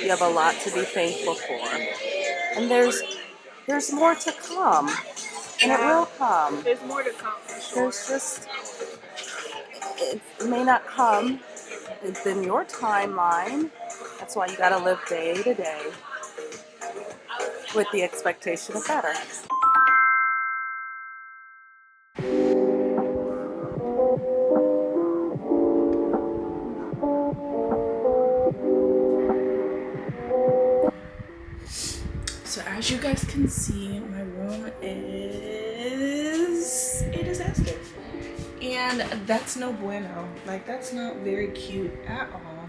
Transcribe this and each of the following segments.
You have a lot to be thankful for. And there's more to come. And it will come. There's more to come for sure. There's just, it may not come within your timeline. That's why you gotta live day to day with the expectation of better. So as you guys can see, my room is disaster. And that's no bueno. Like, that's not very cute at all.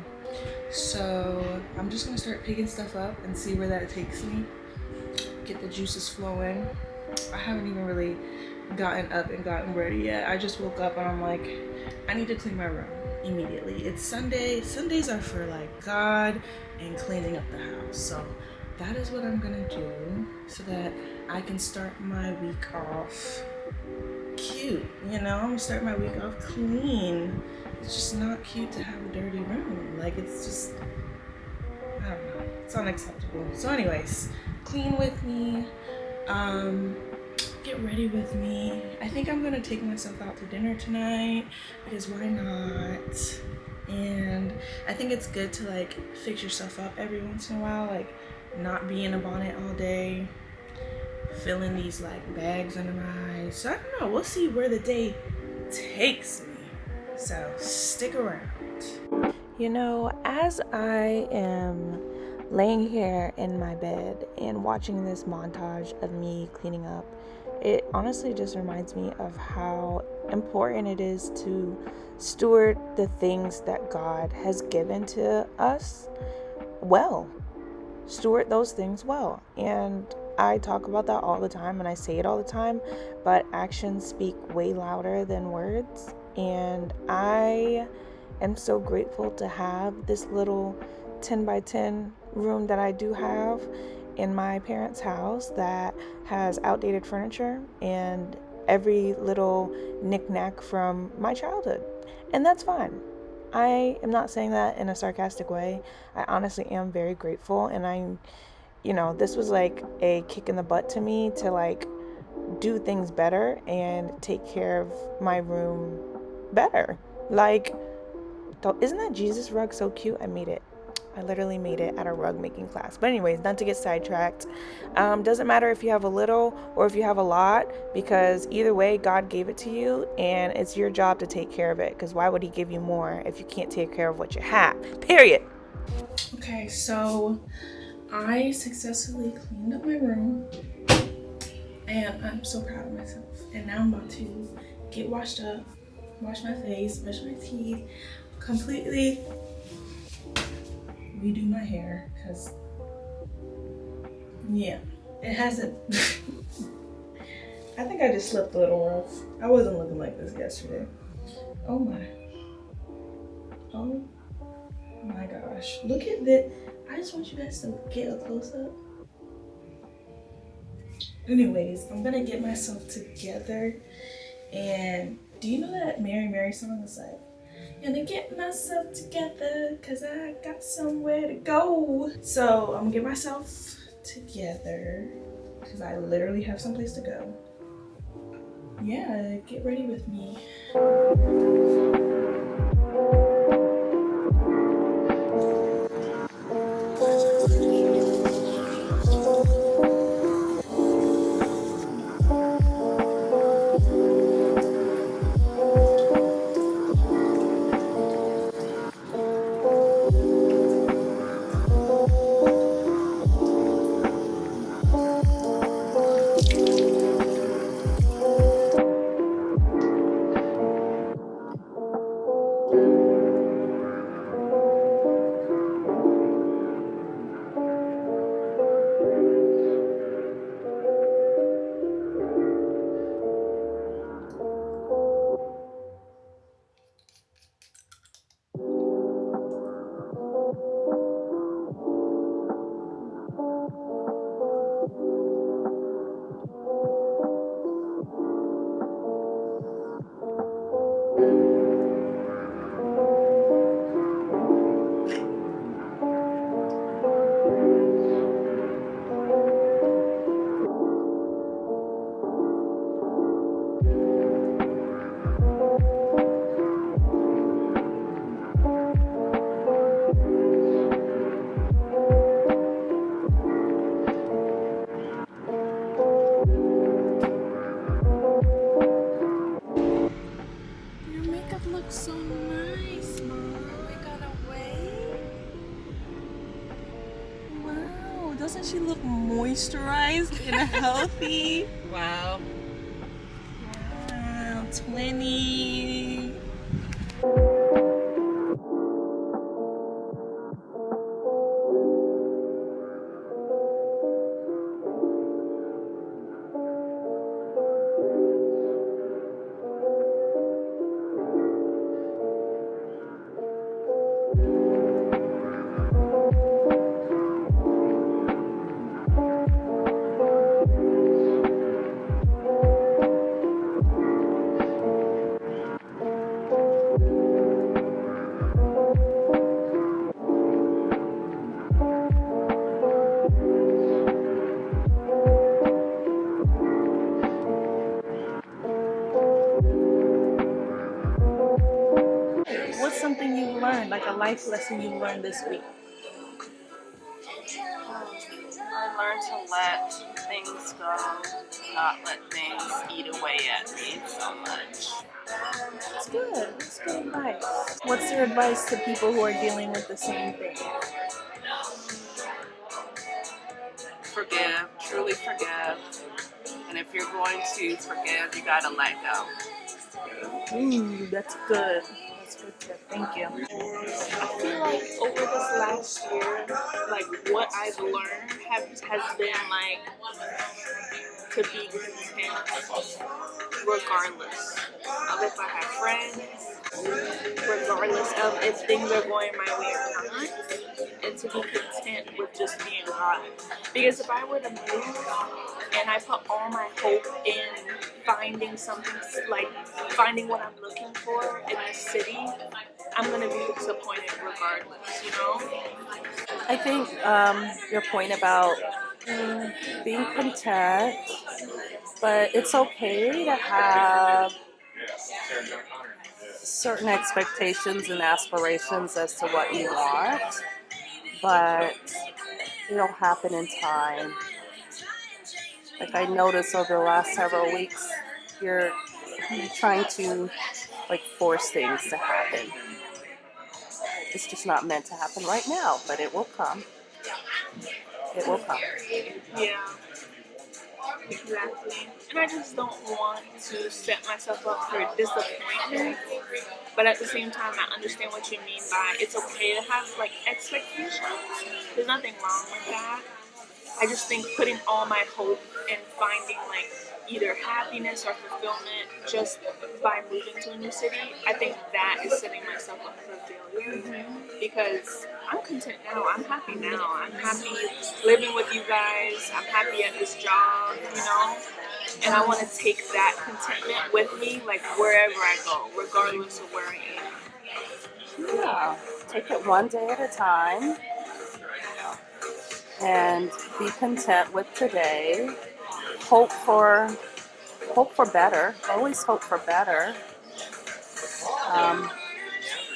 So I'm just gonna start picking stuff up and see where that takes me. Get the juices flowing. I haven't even really gotten up and gotten ready yet. I just woke up and I'm like, I need to clean my room immediately. It's Sunday. Sundays are for like God and cleaning up the house. So that is what I'm gonna do so that I can start my week off cute. You know, I'm gonna start my week off clean. It's just not cute to have a dirty room. Like, it's just, I don't know, it's unacceptable. So anyways, clean with me, get ready with me. I think I'm gonna take myself out to dinner tonight because why not? And I think it's good to like fix yourself up every once in a while, like not be in a bonnet all day, filling these like bags under my eyes. So I don't know, we'll see where the day takes me. So stick around. You know, as I am laying here in my bed and watching this montage of me cleaning up, it honestly just reminds me of how important it is to steward the things that God has given to us well. Steward those things well. And I talk about that all the time and I say it all the time, but actions speak way louder than words. And I am so grateful to have this little 10 by 10 room that I do have in my parents' house that has outdated furniture and every little knick-knack from my childhood. And that's fine. I am not saying that in a sarcastic way. I honestly am very grateful, and this was like a kick in the butt to me to like do things better and take care of my room better. Like, isn't that Jesus rug so cute? I made it. I literally made it at a rug making class. But anyways, not to get sidetracked. Doesn't matter if you have a little or if you have a lot, because either way, God gave it to you and it's your job to take care of it. Because why would he give you more if you can't take care of what you have? Period. Okay, so I successfully cleaned up my room and I'm so proud of myself. And now I'm about to get washed up, wash my face, brush my teeth, completely redo my hair because yeah, it hasn't I think I just slept a little rough. I wasn't looking like this yesterday. Oh my gosh, look at this. I just want you guys to get a close-up. Anyways, I'm gonna get myself together. And do you know that Mary Mary song is like, gonna get myself together cause I got somewhere to go. So I'm gonna get myself together because I literally have someplace to go. Yeah, get ready with me. Doesn't she look moisturized and healthy? Wow. Wow, 20. What's something you've learned, like a life lesson you learned this week? I learned to let things go, not let things eat away at me so much. That's good. That's good advice. What's your advice to people who are dealing with the same thing? Forgive, truly forgive. And if you're going to forgive, you gotta let go. Ooh, that's good. That's good tip. Thank you. I feel like over this last year, like what I've learned has been like to be content regardless of if I have friends, regardless of if things are going my way or not, and to be content with just being God. Because if I were to move and I put all my hope in finding something, like finding what I'm looking for in this city, I'm gonna be disappointed regardless, you know? I think your point about being content, but it's okay to have certain expectations and aspirations as to what you want, but it'll happen in time. Like I noticed over the last several weeks, you're trying to like force things to happen. It's just not meant to happen right now, but it will come. It will come. Yeah, exactly. And I just don't want to set myself up for disappointment. But at the same time, I understand what you mean by it's okay to have like expectations. There's nothing wrong with that. I just think putting all my hope in finding like either happiness or fulfillment just by moving to a new city, I think that is setting myself up for failure. Because I'm content now. I'm happy now. I'm happy living with you guys. I'm happy at this job, you know? And I want to take that contentment with me, like wherever I go, regardless of where I am. Yeah. Take it one day at a time and be content with today. Hope for better. Always hope for better.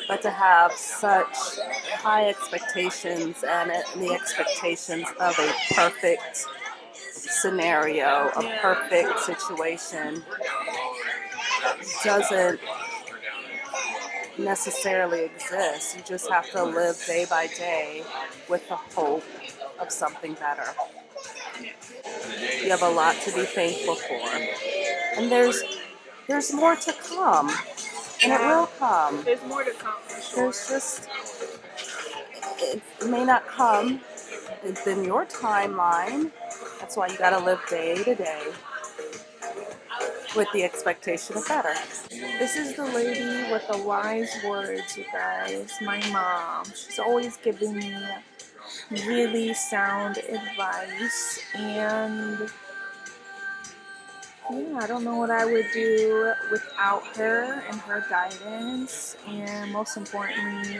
But to have such high expectations and the expectations of a perfect scenario, a perfect situation, doesn't necessarily exist. You just have to live day by day with the hope of something better. You have a lot to be thankful for. And there's more to come. And it will come. There's more to come for sure. There's just, it may not come within your timeline. That's why you gotta live day to day with the expectation of better. This is the lady with the wise words, you guys. My mom. She's always giving me really sound advice, and yeah, I don't know what I would do without her and her guidance, and most importantly,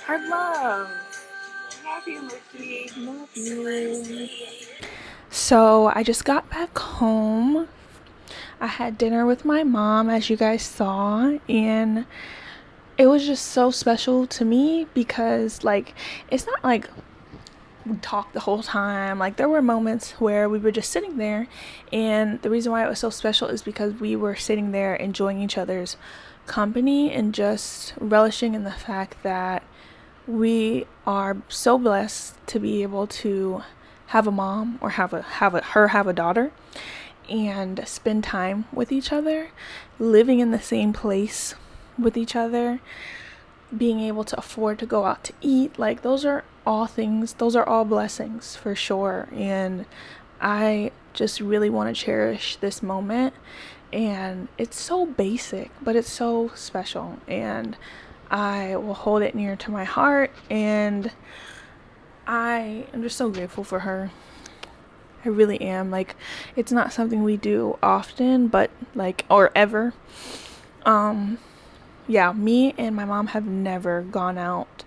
her love. Love you, Mookie. Love you. So I just got back home. I had dinner with my mom, as you guys saw, and it was just so special to me because, like, it's not like we talked the whole time. Like, there were moments where we were just sitting there, and the reason why it was so special is because we were sitting there enjoying each other's company and just relishing in the fact that we are so blessed to be able to have a mom or have a daughter and spend time with each other, living in the same place with each other, being able to afford to go out to eat. Like, those are all blessings for sure. And I just really want to cherish this moment. And it's so basic, but it's so special. And I will hold it near to my heart. And I am just so grateful for her. I really am. Like, it's not something we do often, but like, or ever. Yeah, me and my mom have never gone out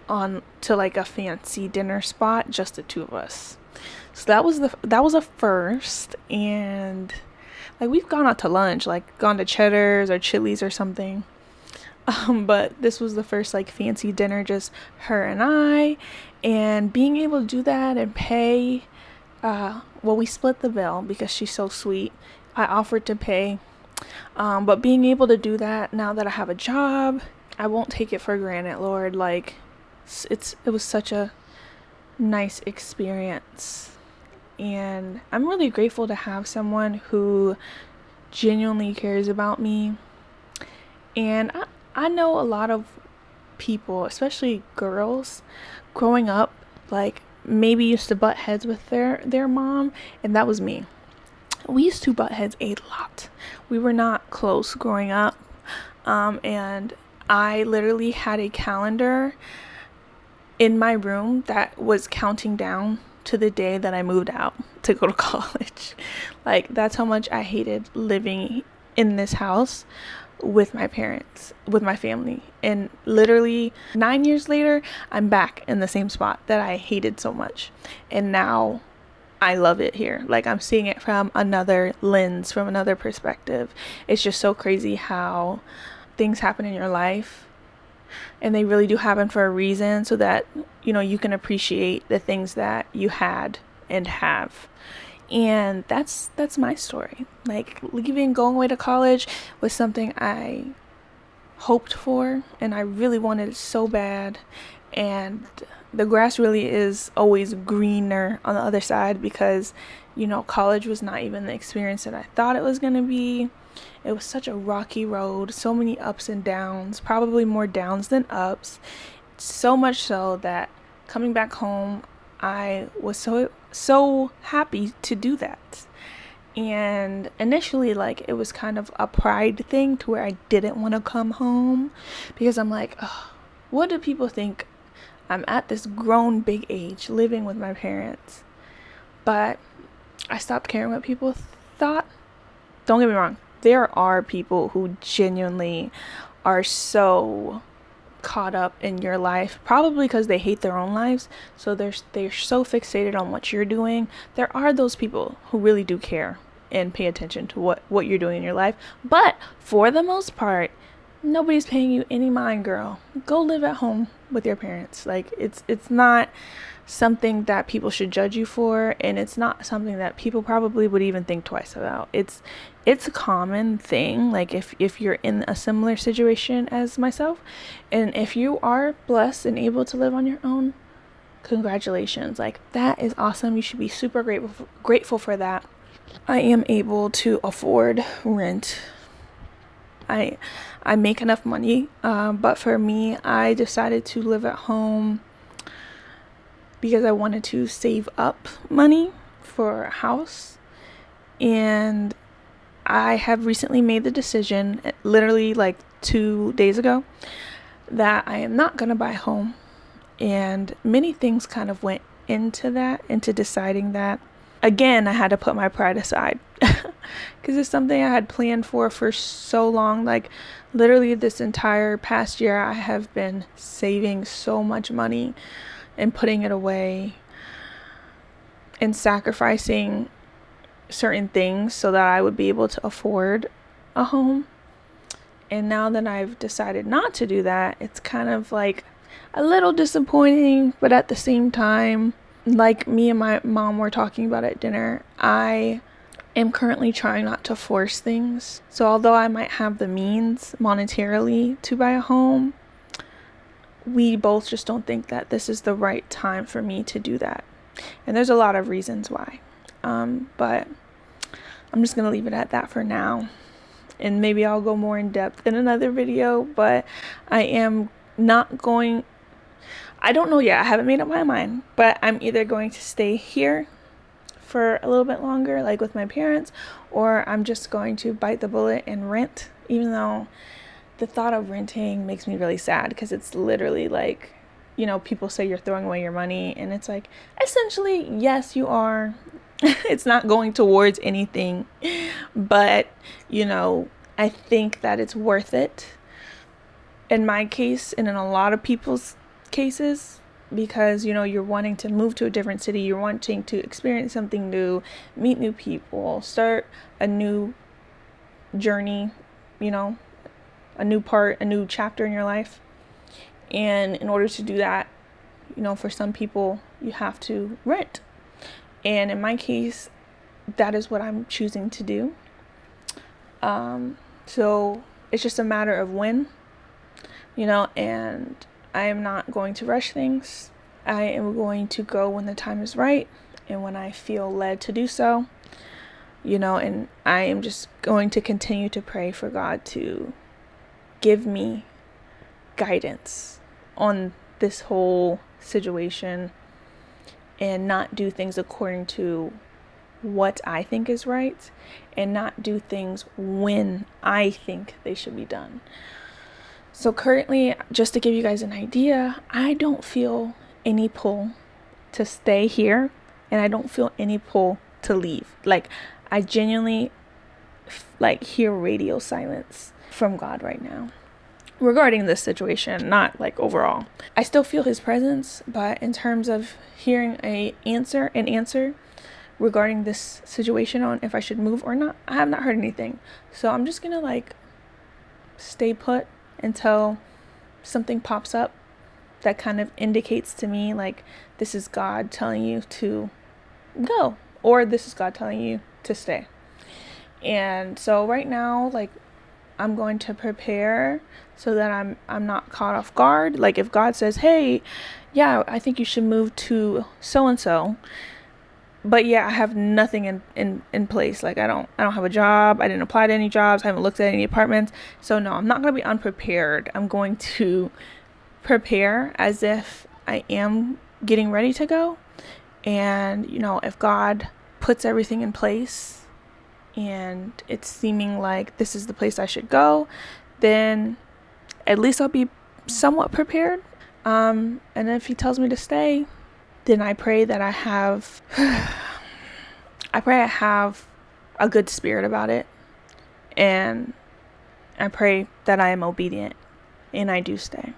on to like a fancy dinner spot, just the two of us. So that was a first. And like, we've gone out to lunch, like gone to Cheddar's or Chili's or something. But this was the first like fancy dinner, just her and I, and being able to do that and pay. Well, we split the bill because she's so sweet. I offered to pay. But being able to do that now that I have a job, I won't take it for granted, Lord. Like, it was such a nice experience. And I'm really grateful to have someone who genuinely cares about me. And I know a lot of people, especially girls, growing up, like, maybe used to butt heads with their mom, and that was me. We used to butt heads a lot. We were not close growing up. And I literally had a calendar in my room that was counting down to the day that I moved out to go to college. Like, that's how much I hated living in this house with my parents, with my family. And literally 9 years later, I'm back in the same spot that I hated so much. And now I love it here. Like, I'm seeing it from another lens, from another perspective. It's just so crazy how things happen in your life, and they really do happen for a reason, so that, you know, you can appreciate the things that you had and have. And that's my story. Like, going away to college was something I hoped for, and I really wanted it so bad. And the grass really is always greener on the other side, because, you know, college was not even the experience that I thought it was going to be. It was such a rocky road, so many ups and downs, probably more downs than ups. So much so that coming back home, I was so happy to do that. And initially, like, it was kind of a pride thing to where I didn't want to come home, because I'm like, oh, what do people think? I'm at this grown big age living with my parents. But I stopped caring what people thought. Don't get me wrong. There are people who genuinely are so caught up in your life, probably because they hate their own lives, so they're so fixated on what you're doing. There are those people who really do care and pay attention to what you're doing in your life, but for the most part, nobody's paying you any mind, girl. Go live at home with your parents. Like, it's not something that people should judge you for, and it's not something that people probably would even think twice about. It's a common thing. Like, if you're in a similar situation as myself, and if you are blessed and able to live on your own, congratulations. Like, that is awesome. You should be super grateful for that. I am able to afford rent. I make enough money, but for me, I decided to live at home because I wanted to save up money for a house. And I have recently made the decision, literally like 2 days ago, that I am not going to buy a home. And many things kind of went into deciding that. Again, I had to put my pride aside because it's something I had planned for so long. Like, literally this entire past year, I have been saving so much money and putting it away and sacrificing certain things so that I would be able to afford a home. And now that I've decided not to do that, it's kind of like a little disappointing, but at the same time, like me and my mom were talking about at dinner, I am currently trying not to force things. So although I might have the means monetarily to buy a home, we both just don't think that this is the right time for me to do that. And there's a lot of reasons why. But I'm just going to leave it at that for now. And maybe I'll go more in depth in another video, but I am not going, I don't know yet. I haven't made up my mind, but I'm either going to stay here for a little bit longer, like with my parents, or I'm just going to bite the bullet and rent, even though the thought of renting makes me really sad, because it's literally like, you know, people say you're throwing away your money, and it's like, essentially, yes, you are. It's not going towards anything, but, you know, I think that it's worth it in my case and in a lot of people's cases, because, you know, you're wanting to move to a different city, you're wanting to experience something new, meet new people, start a new journey, you know, a new chapter in your life. And in order to do that, you know, for some people, you have to rent. And in my case, that is what I'm choosing to do. So it's just a matter of when, you know, and I am not going to rush things. I am going to go when the time is right and when I feel led to do so, you know, and I am just going to continue to pray for God to give me guidance on this whole situation and not do things according to what I think is right, and not do things when I think they should be done. So currently, just to give you guys an idea, I don't feel any pull to stay here, and I don't feel any pull to leave. Like, I genuinely like hear radio silence from God right now regarding this situation, not like overall. I still feel his presence, but in terms of hearing an answer regarding this situation on if I should move or not, I have not heard anything. So I'm just gonna like stay put until something pops up that kind of indicates to me like this is God telling you to go, or this is God telling you to stay. And so right now, like, I'm going to prepare so that I'm not caught off guard. Like, if God says, hey, yeah, I think you should move to so and so, but yeah, I have nothing in place. Like, I don't have a job. I didn't apply to any jobs. I haven't looked at any apartments. So no, I'm not going to be unprepared. I'm going to prepare as if I am getting ready to go. And, you know, if God puts everything in place and it's seeming like this is the place I should go, then at least I'll be somewhat prepared. And if he tells me to stay, then I pray that I have a good spirit about it. And I pray that I am obedient and I do stay.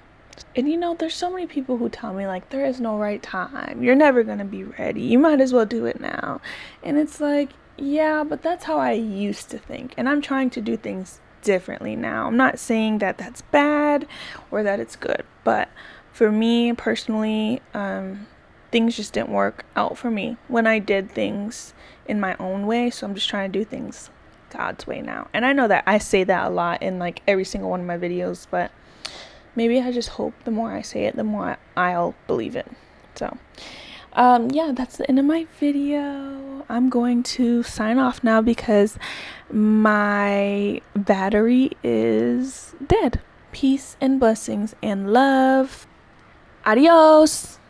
And you know, there's so many people who tell me like, there is no right time. You're never going to be ready. You might as well do it now. And it's like, yeah, but that's how I used to think. And I'm trying to do things differently now. I'm not saying that that's bad or that it's good. But for me personally, things just didn't work out for me when I did things in my own way. So I'm just trying to do things God's way now. And I know that I say that a lot in like every single one of my videos, but maybe I just hope the more I say it, the more I'll believe it. So, yeah, that's the end of my video. I'm going to sign off now because my battery is dead. Peace and blessings and love. Adios.